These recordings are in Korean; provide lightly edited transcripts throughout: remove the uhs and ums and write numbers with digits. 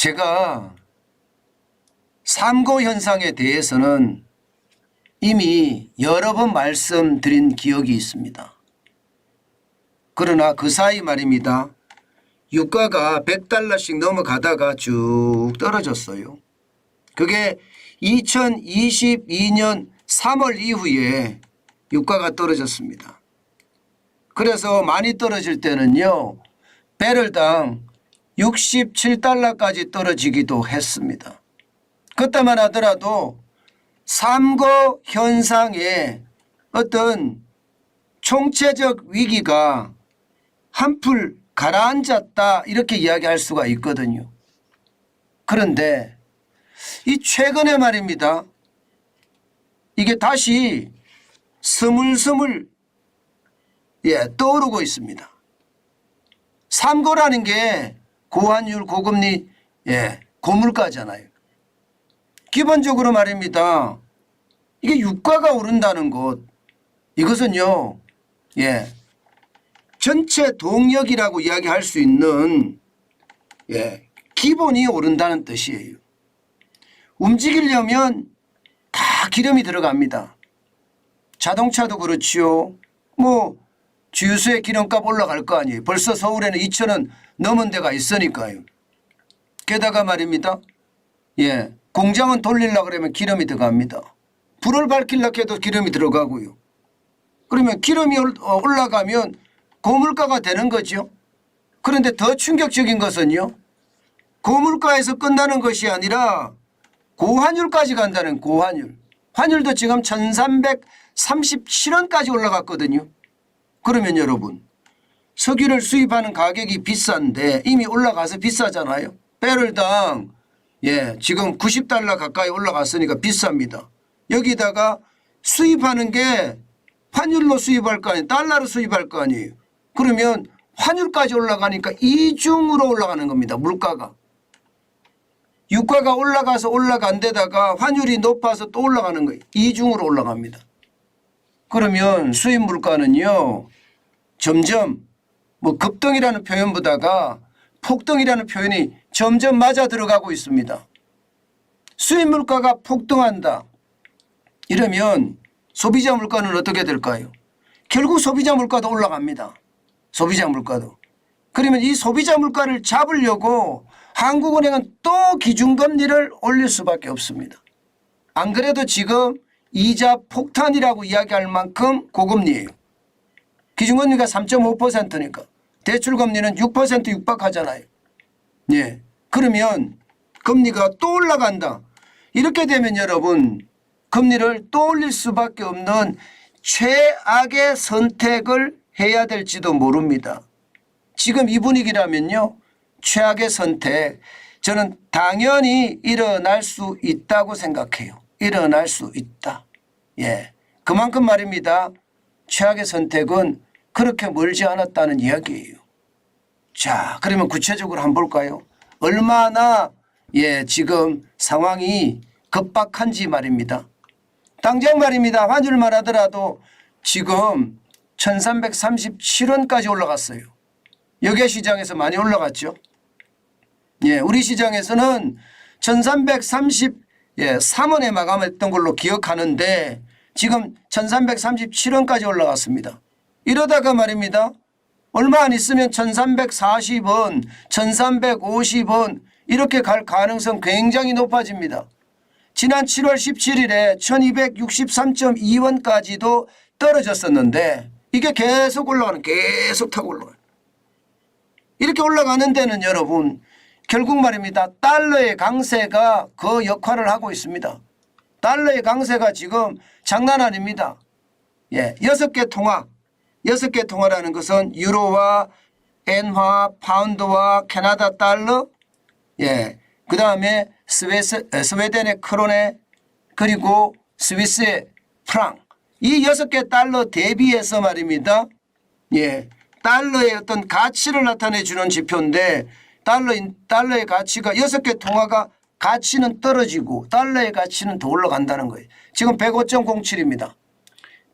제가 삼고 현상에 대해서는 이미 여러 번 말씀드린 기억이 있습니다. 그러나 그 사이 말입니다. 유가가 100달러씩 넘어가다가 쭉 떨어졌어요. 그게 2022년 3월 이후에 유가가 떨어졌습니다. 그래서 많이 떨어질 때는요, 배럴당 67달러까지 떨어지기도 했습니다. 그때만 하더라도 삼고 현상의 어떤 총체적 위기가 한풀 가라앉았다 이렇게 이야기할 수가 있거든요. 그런데 이 최근에 말입니다. 이게 다시 스물스물 떠오르고 있습니다. 삼고라는 게 고환율, 고금리, 고물가잖아요. 기본적으로 말입니다. 이게 유가가 오른다는 것, 이것은요, 전체 동력이라고 이야기할 수 있는 기본이 오른다는 뜻이에요. 움직이려면 다 기름이 들어갑니다. 자동차도 그렇지요. 주유소의 기름값 올라갈 거 아니에요. 벌써 서울에는 2,000원 넘은 데가 있으니까요. 게다가 말입니다. 공장은 돌리려고 그러면 기름이 들어갑니다. 불을 밝히려고 해도 기름이 들어가고요. 그러면 기름이 올라가면 고물가가 되는 거죠. 그런데 더 충격적인 것은요, 고물가에서 끝나는 것이 아니라 고환율까지 간다는 고환율. 환율도 지금 1337원까지 올라갔거든요. 그러면 여러분, 석유를 수입하는 가격이 비싼데 이미 올라가서 비싸잖아요. 배럴당 지금 90달러 가까이 올라갔으니까 비쌉니다. 여기다가 수입하는 게 환율로 수입할 거 아니에요. 달러로 수입할 거 아니에요. 그러면 환율까지 올라가니까 이중으로 올라가는 겁니다. 물가가. 유가가 올라가서 올라간 데다가 환율이 높아서 또 올라가는 거예요. 이중으로 올라갑니다. 그러면 수입 물가는요, 점점 급등이라는 표현보다가 폭등이라는 표현이 점점 맞아 들어가고 있습니다. 수입 물가가 폭등한다. 이러면 소비자 물가는 어떻게 될까요? 결국 소비자 물가도 올라갑니다. 소비자 물가도. 그러면 이 소비자 물가를 잡으려고 한국은행은 또 기준금리를 올릴 수밖에 없습니다. 안 그래도 지금 이자 폭탄이라고 이야기할 만큼 고금리예요. 기준금리가 3.5%니까 대출금리는 6% 육박하잖아요. 그러면 금리가 또 올라간다. 이렇게 되면 여러분, 금리를 또 올릴 수밖에 없는 최악의 선택을 해야 될지도 모릅니다. 지금 이 분위기라면요, 최악의 선택, 저는 당연히 일어날 수 있다고 생각해요. 일어날 수 있다. 그만큼 말입니다. 최악의 선택은 그렇게 멀지 않았다는 이야기예요. 자, 그러면 구체적으로 한번 볼까요? 얼마나 지금 상황이 급박한지 말입니다. 당장 말입니다. 환율만 하더라도 지금 1337원까지 올라갔어요. 여객 시장에서 많이 올라갔죠. 우리 시장에서는 1333원에 마감했던 걸로 기억하는데 지금 1337원까지 올라갔습니다. 이러다가 말입니다. 얼마 안 있으면 1340원, 1350원 이렇게 갈 가능성 굉장히 높아집니다. 지난 7월 17일에 1263.2원까지도 떨어졌었는데 이게 계속 올라가는, 계속 타고 올라가요. 이렇게 올라가는 데는 여러분, 결국 말입니다. 달러의 강세가 그 역할을 하고 있습니다. 달러의 강세가 지금 장난 아닙니다. 6개 통화, 6개 통화라는 것은 유로와 엔화, 파운드와 캐나다 달러, 그 다음에 스웨덴의 크로네, 그리고 스위스의 프랑, 이 6개 달러 대비해서 말입니다. 달러의 어떤 가치를 나타내 주는 지표인데 달러의 가치가 6개 통화가 가치는 떨어지고 달러의 가치는 더 올라간다는 거예요. 지금 105.07입니다.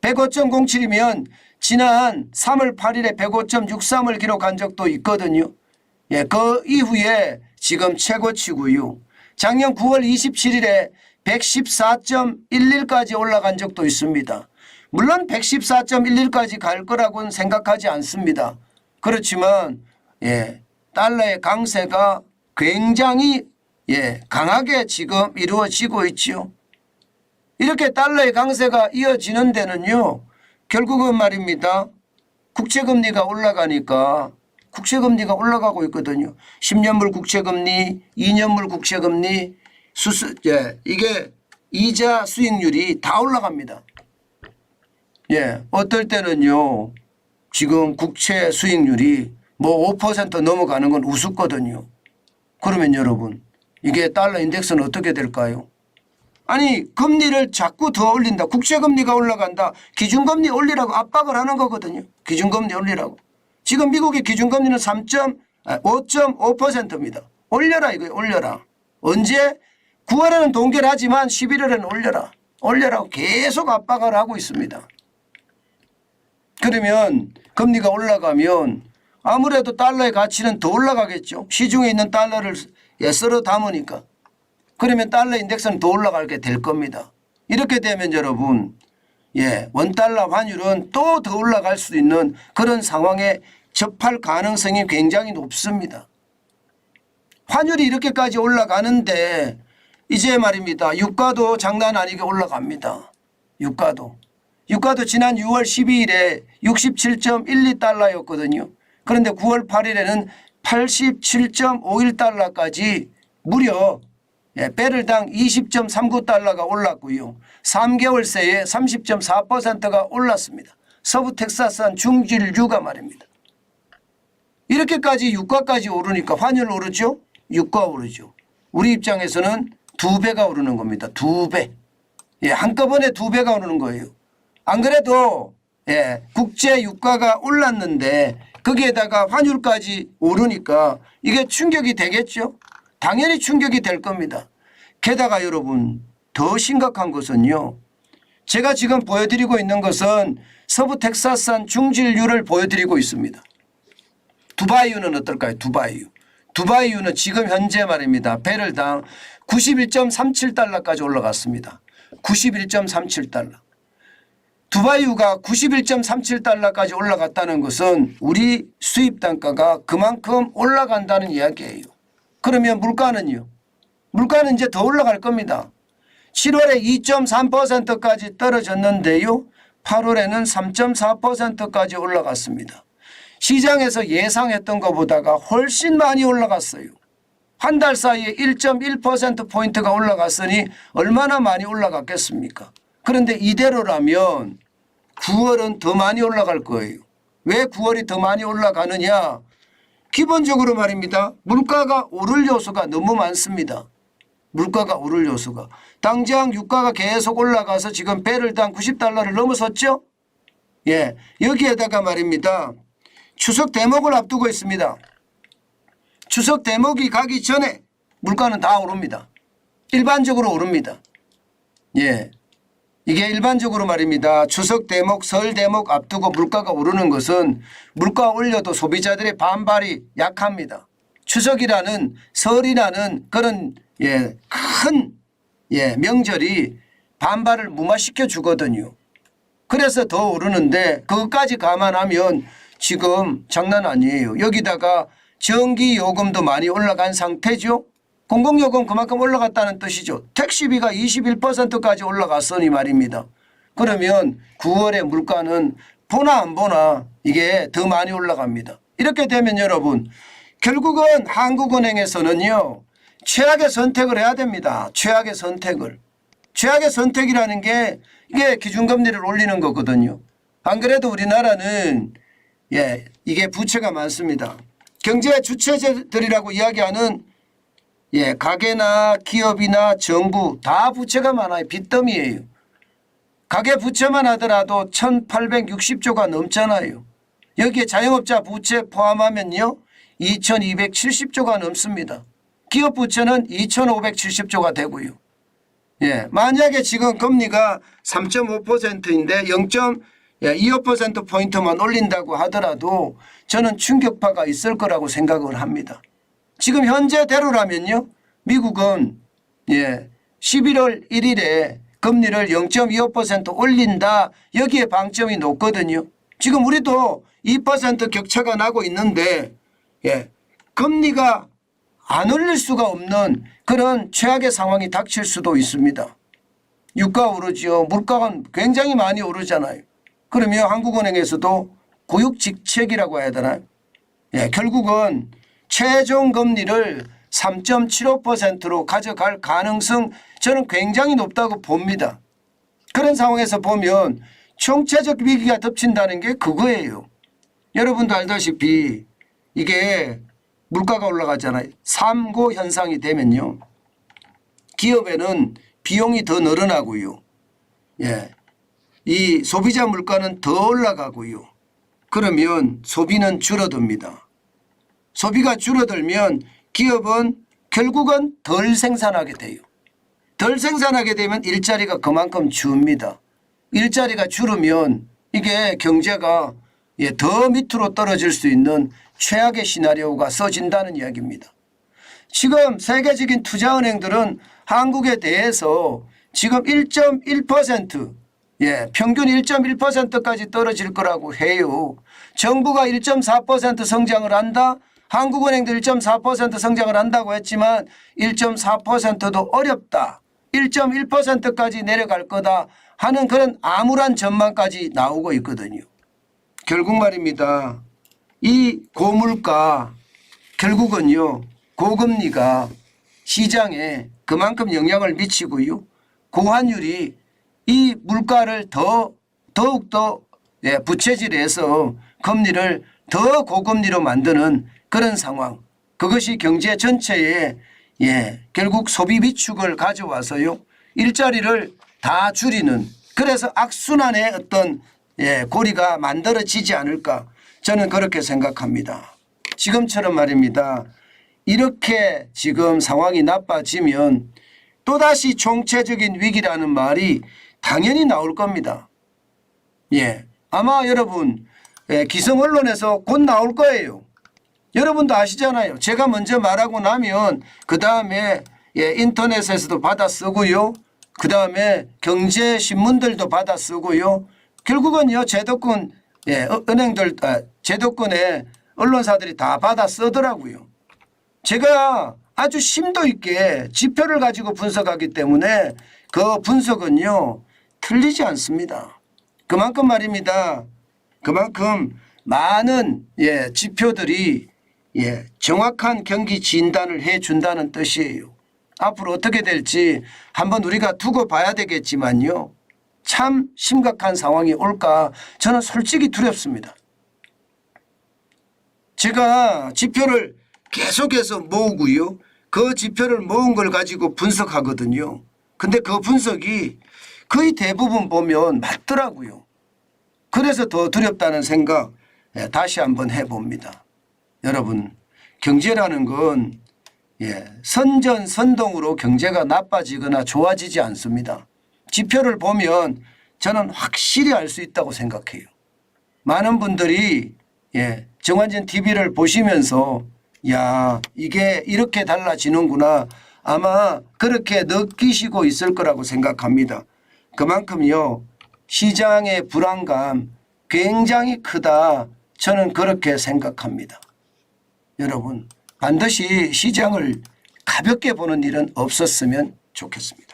105.07이면 지난 3월 8일에 105.63을 기록한 적도 있거든요. 그 이후에 지금 최고치고요. 작년 9월 27일에 114.11까지 올라간 적도 있습니다. 물론 114.11까지 갈 거라고는 생각하지 않습니다. 그렇지만 달러의 강세가 굉장히 강하게 지금 이루어지고 있죠. 이렇게 달러의 강세가 이어지는 데는요. 결국은 말입니다. 국채금리가 올라가니까 국채금리가 올라가고 있거든요. 10년물 국채금리, 2년물 국채금리, 이게 이자 수익률이 다 올라갑니다. 어떨 때는요. 지금 국채 수익률이 뭐 5% 넘어가는 건 우습거든요. 그러면 여러분 이게 달러 인덱스는 어떻게 될까요? 아니 금리를 자꾸 더 올린다. 국채금리가 올라간다. 기준금리 올리라고 압박을 하는 거거든요. 기준금리 올리라고. 지금 미국의 기준금리는 5.5%입니다. 올려라 이거예요. 올려라. 언제? 9월에는 동결하지만 11월에는 올려라. 올려라고 계속 압박을 하고 있습니다. 그러면 금리가 올라가면 아무래도 달러의 가치는 더 올라가겠죠. 시중에 있는 달러를 쓸어 담으니까. 그러면 달러 인덱스는 더 올라가게 될 겁니다. 이렇게 되면 여러분 원달러 환율은 또 더 올라갈 수 있는 그런 상황에 접할 가능성이 굉장히 높습니다. 환율이 이렇게까지 올라가는데 이제 말입니다. 유가도 장난 아니게 올라갑니다. 유가도 지난 6월 12일에 67.12달러였거든요. 그런데 9월 8일에는 87.51달러까지 무려 배럴당 20.39달러가 올랐고요. 3개월 새에 30.4%가 올랐습니다. 서부 텍사스산 중질유가 말입니다. 이렇게까지 유가까지 오르니까 환율 오르죠? 유가 오르죠. 우리 입장에서는 2배가 오르는 겁니다. 2배. 한꺼번에 2배가 오르는 거예요. 안 그래도 국제 유가가 올랐는데 거기에다가 환율까지 오르니까 이게 충격이 되겠죠. 당연히 충격이 될 겁니다. 게다가 여러분 더 심각한 것은요. 제가 지금 보여드리고 있는 것은 서부 텍사스산 중질유를 보여드리고 있습니다. 두바이유는 어떨까요? 두바이유는 지금 현재 말입니다. 배럴당 91.37달러까지 올라갔습니다. 91.37달러. 두바이유가 91.37달러까지 올라갔다는 것은 우리 수입 단가가 그만큼 올라간다는 이야기예요. 그러면 물가는요? 물가는 이제 더 올라갈 겁니다. 7월에 2.3%까지 떨어졌는데요. 8월에는 3.4%까지 올라갔습니다. 시장에서 예상했던 것보다가 훨씬 많이 올라갔어요. 한 달 사이에 1.1%포인트가 올라갔으니 얼마나 많이 올라갔겠습니까? 그런데 이대로라면 9월은 더 많이 올라갈 거예요. 왜 9월이 더 많이 올라가느냐? 기본적으로 말입니다. 물가가 오를 요소가 너무 많습니다. 물가가 오를 요소가. 당장 유가가 계속 올라가서 지금 배럴당 90달러를 넘어섰죠? 여기에다가 말입니다. 추석 대목을 앞두고 있습니다. 추석 대목이 가기 전에 물가는 다 오릅니다. 일반적으로 오릅니다. 이게 일반적으로 말입니다. 추석 대목, 설 대목 앞두고 물가가 오르는 것은 물가 올려도 소비자들의 반발이 약합니다. 추석이라는 설이라는 그런 큰 명절이 반발을 무마시켜 주거든요. 그래서 더 오르는데 그것까지 감안하면 지금 장난 아니에요. 여기다가 전기요금도 많이 올라간 상태죠. 공공요금 그만큼 올라갔다는 뜻이죠. 택시비가 21%까지 올라갔으니 말입니다. 그러면 9월에 물가는 보나 안 보나 이게 더 많이 올라갑니다. 이렇게 되면 여러분 결국은 한국은행에서는요. 최악의 선택을 해야 됩니다. 최악의 선택을. 최악의 선택이라는 게 이게 기준금리를 올리는 거거든요. 안 그래도 우리나라는 이게 부채가 많습니다. 경제 주체들이라고 이야기하는 가계나 기업이나 정부 다 부채가 많아요. 빚더미예요. 가계 부채만 하더라도 1860조가 넘잖아요. 여기에 자영업자 부채 포함하면요. 2270조가 넘습니다. 기업 부채는 2570조가 되고요. 만약에 지금 금리가 3.5%인데 0.25%포인트만 올린다고 하더라도 저는 충격파가 있을 거라고 생각을 합니다. 지금 현재대로라면요. 미국은 11월 1일에 금리를 0.25% 올린다. 여기에 방점이 높거든요. 지금 우리도 2% 격차가 나고 있는데 금리가 안 올릴 수가 없는 그런 최악의 상황이 닥칠 수도 있습니다. 유가 오르죠. 물가가 굉장히 많이 오르잖아요. 그러면 한국은행에서도 고육직책이라고 해야 되나요? 결국은 최종 금리를 3.75%로 가져갈 가능성 저는 굉장히 높다고 봅니다. 그런 상황에서 보면 총체적 위기가 덮친다는 게 그거예요. 여러분도 알다시피 이게 물가가 올라가잖아요. 삼고 현상이 되면요. 기업에는 비용이 더 늘어나고요. 이 소비자 물가는 더 올라가고요. 그러면 소비는 줄어듭니다. 소비가 줄어들면 기업은 결국은 덜 생산하게 돼요. 덜 생산하게 되면 일자리가 그만큼 줍니다. 일자리가 줄으면 이게 경제가 더 밑으로 떨어질 수 있는 최악의 시나리오가 써진다는 이야기입니다. 지금 세계적인 투자은행들은 한국에 대해서 지금 1.1% 평균 1.1%까지 떨어질 거라고 해요. 정부가 1.4% 성장을 한다. 한국은행도 1.4% 성장을 한다고 했지만 1.4%도 어렵다. 1.1%까지 내려갈 거다 하는 그런 암울한 전망까지 나오고 있거든요. 결국 말입니다. 이 고물가 결국은요. 고금리가 시장에 그만큼 영향을 미치고요. 고환율이 이 물가를 더욱더 부채질해서 금리를 더 고금리로 만드는 그런 상황. 그것이 경제 전체에 결국 소비 위축을 가져와서요. 일자리를 다 줄이는 그래서 악순환의 어떤 고리가 만들어지지 않을까 저는 그렇게 생각합니다. 지금처럼 말입니다. 이렇게 지금 상황이 나빠지면 또다시 총체적인 위기라는 말이 당연히 나올 겁니다. 아마 여러분 기성 언론에서 곧 나올 거예요. 여러분도 아시잖아요. 제가 먼저 말하고 나면 그 다음에 인터넷에서도 받아 쓰고요. 그 다음에 경제신문들도 받아 쓰고요. 결국은요 제도권 은행들 제도권의 언론사들이 다 받아 쓰더라고요. 제가 아주 심도 있게 지표를 가지고 분석하기 때문에 그 분석은요 틀리지 않습니다. 그만큼 말입니다. 그만큼 많은 지표들이 정확한 경기 진단을 해준다는 뜻이에요. 앞으로 어떻게 될지 한번 우리가 두고 봐야 되겠지만요. 참 심각한 상황이 올까 저는 솔직히 두렵습니다. 제가 지표를 계속해서 모으고요. 그 지표를 모은 걸 가지고 분석하거든요. 근데 그 분석이 거의 대부분 보면 맞더라고요. 그래서 더 두렵다는 생각 다시 한번 해봅니다. 여러분 경제라는 건 선전선동으로 경제가 나빠지거나 좋아지지 않습니다. 지표를 보면 저는 확실히 알 수 있다고 생각해요. 많은 분들이 정환진 TV를 보시면서 야 이게 이렇게 달라지는구나 아마 그렇게 느끼시고 있을 거라고 생각합니다. 그만큼요 시장의 불안감 굉장히 크다 저는 그렇게 생각합니다. 여러분 반드시 시장을 가볍게 보는 일은 없었으면 좋겠습니다.